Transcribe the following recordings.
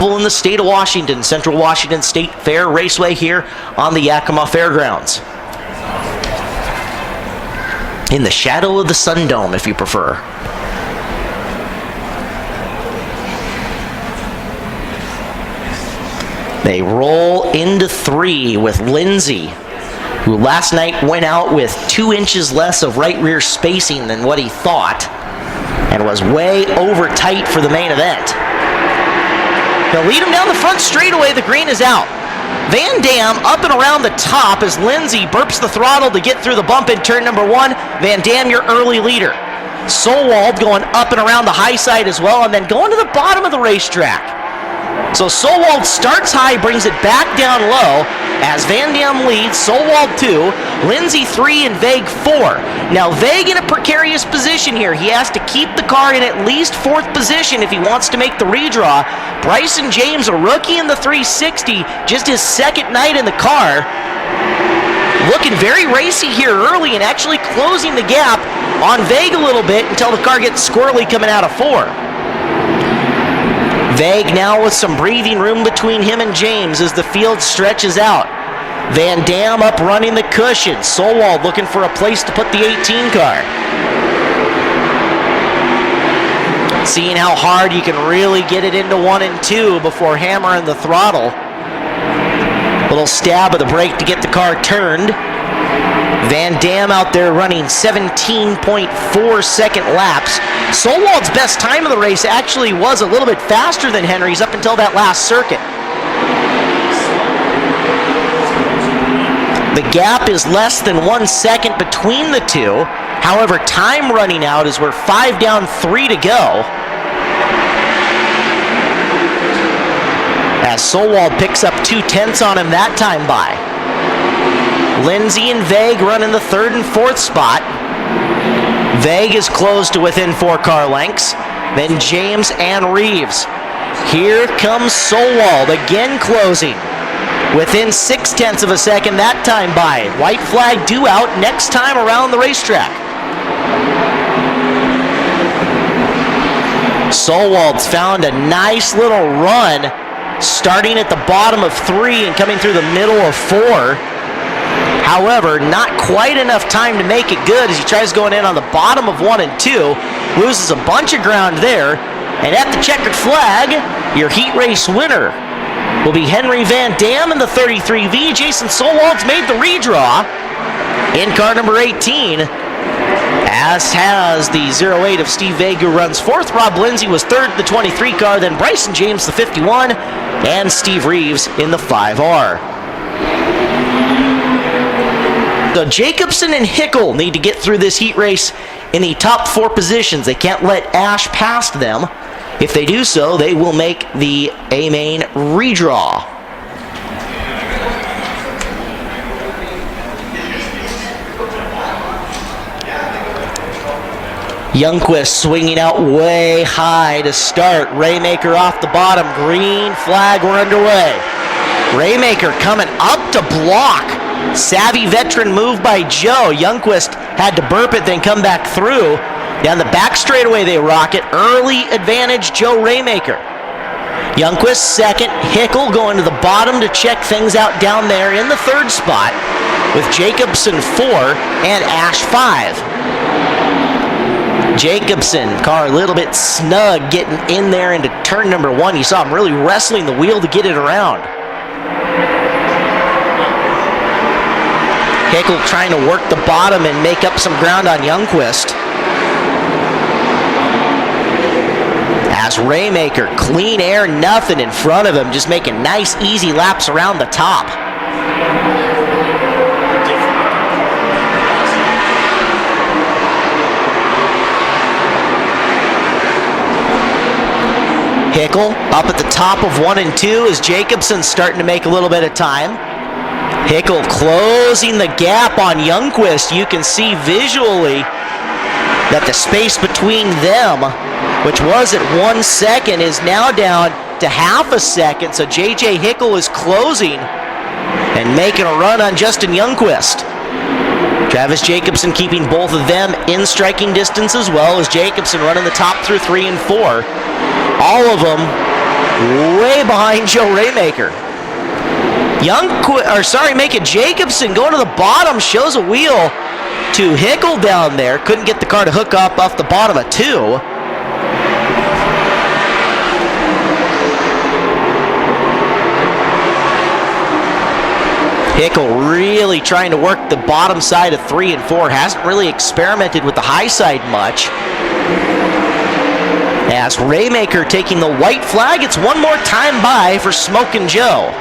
In the state of Washington, Central Washington State Fair Raceway here on the Yakima Fairgrounds. In the shadow of the Sun Dome, if you prefer. They roll into 3 with Lindsay, who last night went out with 2 inches less of right rear spacing than what he thought and was way over tight for the main event. He'll lead him down the front straightaway. The green is out. Van Dam up and around the top as Lindsay burps the throttle to get through the bump in turn number 1. Van Dam, your early leader. Solwald going up and around the high side as well, and then going to the bottom of the racetrack. So Solwald starts high, brings it back down low as Van Dam leads, Solwald 2, Lindsay 3, and Vague 4. Now Vague in a precarious position here. He has to keep the car in at least 4th position if he wants to make the redraw. Bryson James, a rookie in the 360, just his 2nd night in the car. Looking very racy here early and actually closing the gap on Vague a little bit until the car gets squirrely coming out of 4. Vague now with some breathing room between him and James as the field stretches out. Van Dam up running the cushion. Solwald looking for a place to put the 18 car. Seeing how hard you can really get it into 1 and 2 before hammering the throttle. Little stab of the brake to get the car turned. Van Dam out there running 17.4 second laps. Solwald's best time of the race actually was a little bit faster than Henry's up until that last circuit. The gap is less than 1 second between the two. However, time running out as we're 5 down, 3 to go. As Solwald picks up 2/10 on him that time by. Lindsay and Vague running the 3rd and 4th spot. Vague is close to within 4 car lengths. Then James and Reeves. Here comes Solwald again closing. Within 0.6 of a second that time by. White flag due out next time around the racetrack. Solwald's found a nice little run starting at the bottom of 3 and coming through the middle of 4. However, not quite enough time to make it good as he tries going in on the bottom of 1 and 2. Loses a bunch of ground there. And at the checkered flag, your heat race winner will be Henry Van Dam in the 33V. Jason Solwald's made the redraw in car number 18. As has the 08 of Steve Vague, who runs 4th. Rob Lindsay was 3rd in the 23 car. Then Bryson James, the 51. And Steve Reeves in the 5R. So Jacobson and Hickel need to get through this heat race in the top 4 positions. They can't let Ash past them. If they do so, they will make the A-main redraw. Youngquist swinging out way high to start. Raymaker off the bottom. Green flag, we're underway. Raymaker coming up to block. Savvy veteran move by Joe. Youngquist had to burp it, then come back through. Down the back straightaway they rock it. Early advantage, Joe Raymaker. Youngquist 2nd. Hickel going to the bottom to check things out down there in the 3rd spot with Jacobson 4 and Ash 5. Jacobson, car a little bit snug getting in there into turn number 1. You saw him really wrestling the wheel to get it around. Hickel trying to work the bottom and make up some ground on Youngquist. As Raymaker, clean air, nothing in front of him, just making nice, easy laps around the top. Hickel up at the top of 1 and 2 as Jacobson's starting to make a little bit of time. Hickel closing the gap on Youngquist. You can see visually that the space between them, which was at 1 second, is now down to half a second. So J.J. Hickel is closing and making a run on Justin Youngquist. Travis Jacobson keeping both of them in striking distance, as well as Jacobson running the top through 3 and 4. All of them way behind Joe Raymaker. Micah Jacobson going to the bottom, shows a wheel to Hickel down there. Couldn't get the car to hook up off the bottom of 2. Hickel really trying to work the bottom side of 3 and 4. Hasn't really experimented with the high side much. As Raymaker taking the white flag, it's one more time by for Smokin' Joe.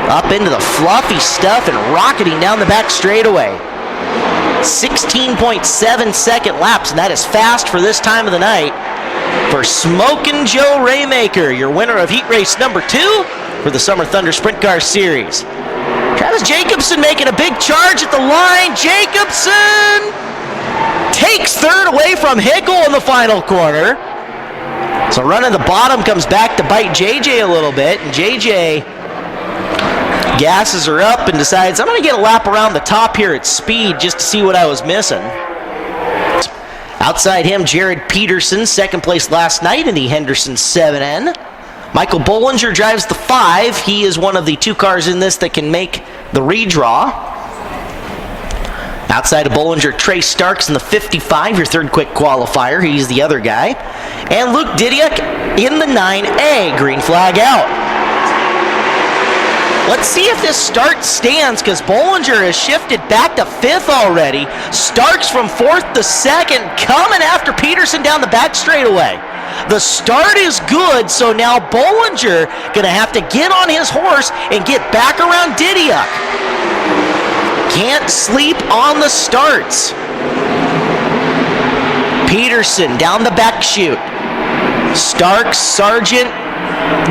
Up into the fluffy stuff and rocketing down the back straightaway. 16.7 second laps, and that is fast for this time of the night for Smokin' Joe Raymaker, your winner of heat race number 2 for the Summer Thunder Sprint Car Series. Travis Jacobson making a big charge at the line. Jacobson takes third away from Hickel in the final corner. So running the bottom comes back to bite JJ a little bit, and JJ gasses her up and decides, I'm going to get a lap around the top here at speed just to see what I was missing. Outside him, Jared Peterson, second place last night in the Henderson 7N. Michael Bollinger drives the 5. He is one of the 2 cars in this that can make the redraw. Outside of Bollinger, Trey Starks in the 55, your third quick qualifier. He's the other guy. And Luke Didiak in the 9A, green flag out. Let's see if this start stands, because Bollinger has shifted back to 5th already. Starks from 4th to 2nd, coming after Peterson down the back straightaway. The start is good, so now Bollinger going to have to get on his horse and get back around Didiak. Can't sleep on the starts. Peterson down the back chute. Starks, Sargent,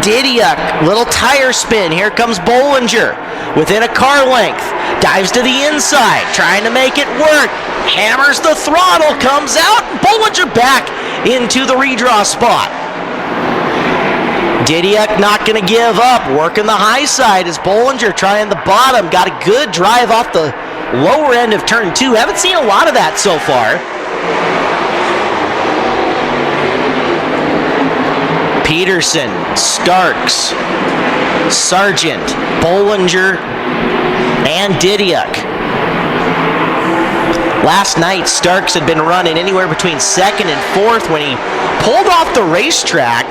Didiak, little tire spin. Here comes Bollinger within a car length. Dives to the inside, trying to make it work. Hammers the throttle, comes out, and Bollinger back into the redraw spot. Didiak not going to give up, working the high side as Bollinger trying the bottom. Got a good drive off the lower end of turn 2. Haven't seen a lot of that so far. Peterson, Starks, Sargent, Bollinger, and Didiak. Last night, Starks had been running anywhere between 2nd and 4th when he pulled off the racetrack.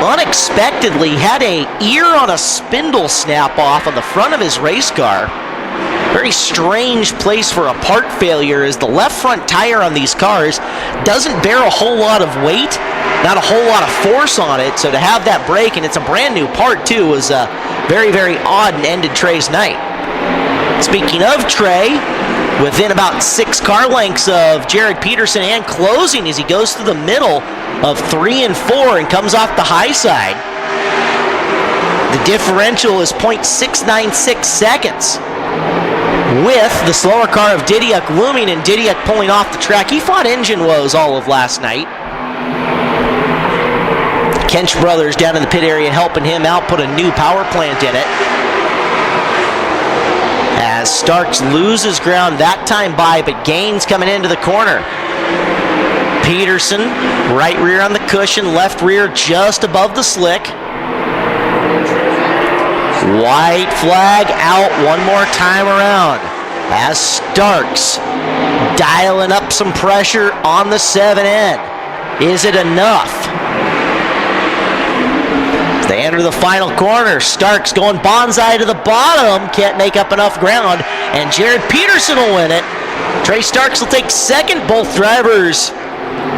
Unexpectedly, had a ear on a spindle snap off on the front of his race car. Very strange place for a part failure, as the left front tire on these cars doesn't bear a whole lot of weight, not a whole lot of force on it, so to have that break, and it's a brand new part too, was very, very odd and ended Trey's night. Speaking of Trey, within about 6 car lengths of Jared Peterson and closing as he goes through the middle of 3 and 4 and comes off the high side. The differential is 0.696 seconds. With the slower car of Didiak looming and Didiak pulling off the track. He fought engine woes all of last night. Kench brothers down in the pit area helping him out, put a new power plant in it. As Starks loses ground that time by, but gains coming into the corner. Peterson, right rear on the cushion, left rear just above the slick. White flag out one more time around as Starks dialing up some pressure on the 7N. Is it enough? As they enter the final corner, Starks going bonsai to the bottom, can't make up enough ground, and Jared Peterson will win it. Trey Starks will take 2nd. Both drivers,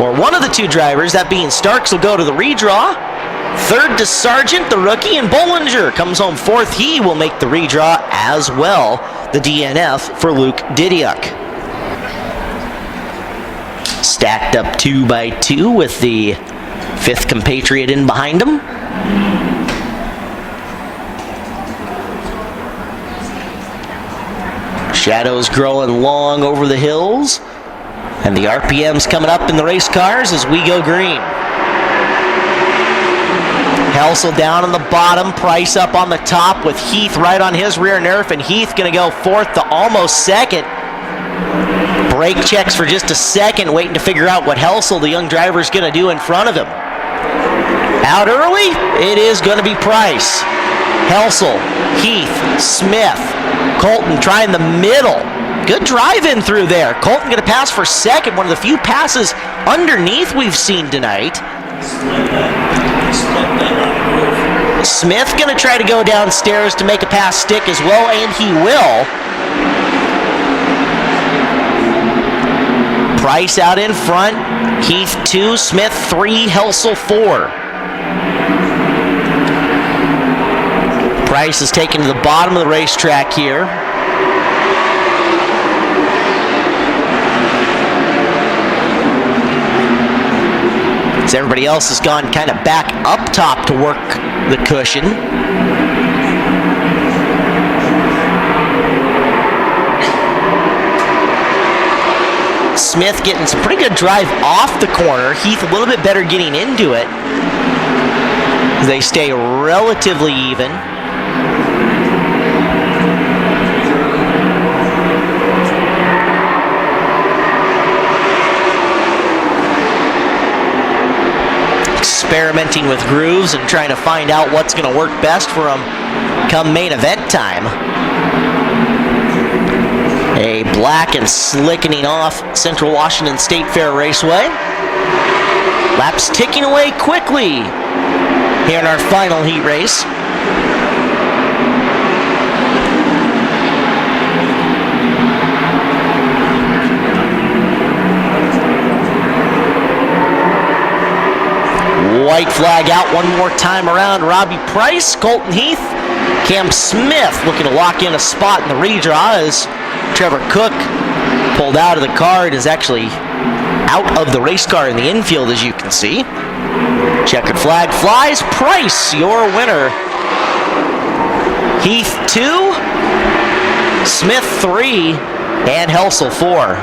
or one of the 2 drivers, that being Starks, will go to the redraw. 3rd to Sargent, the rookie, and Bollinger comes home 4th. He will make the redraw as well. The DNF for Luke Didiak. Stacked up 2 by 2 with the 5th compatriot in behind him. Shadows growing long over the hills. And the RPMs coming up in the race cars as we go green. Helsel down on the bottom, Price up on the top with Heath right on his rear nerf, and Heath going to go 4th to almost 2nd. Brake checks for just a second, waiting to figure out what Helsel, the young driver, is going to do in front of him. Out early, it is going to be Price. Helsel, Heath, Smith, Colton trying the middle. Good drive in through there. Colton going to pass for second. One of the few passes underneath we've seen tonight. Smith going to try to go downstairs to make a pass stick as well, and he will. Price out in front. Heath 2, Smith 3, Helsel 4. Price is taken to the bottom of the racetrack here. As everybody else has gone kind of back up top to work the cushion. Smith getting some pretty good drive off the corner. Heath a little bit better getting into it. They stay relatively even. Experimenting with grooves and trying to find out what's going to work best for them come main event time. A black and slickening off Central Washington State Fair Raceway. Laps ticking away quickly here in our final heat race. White flag out one more time around. Robbie Price, Colton Heath, Cam Smith looking to lock in a spot in the redraw as Trevor Cook pulled out of the car and is actually out of the race car in the infield, as you can see. Checkered flag flies. Price, your winner. Heath 2, Smith 3, and Helsel 4.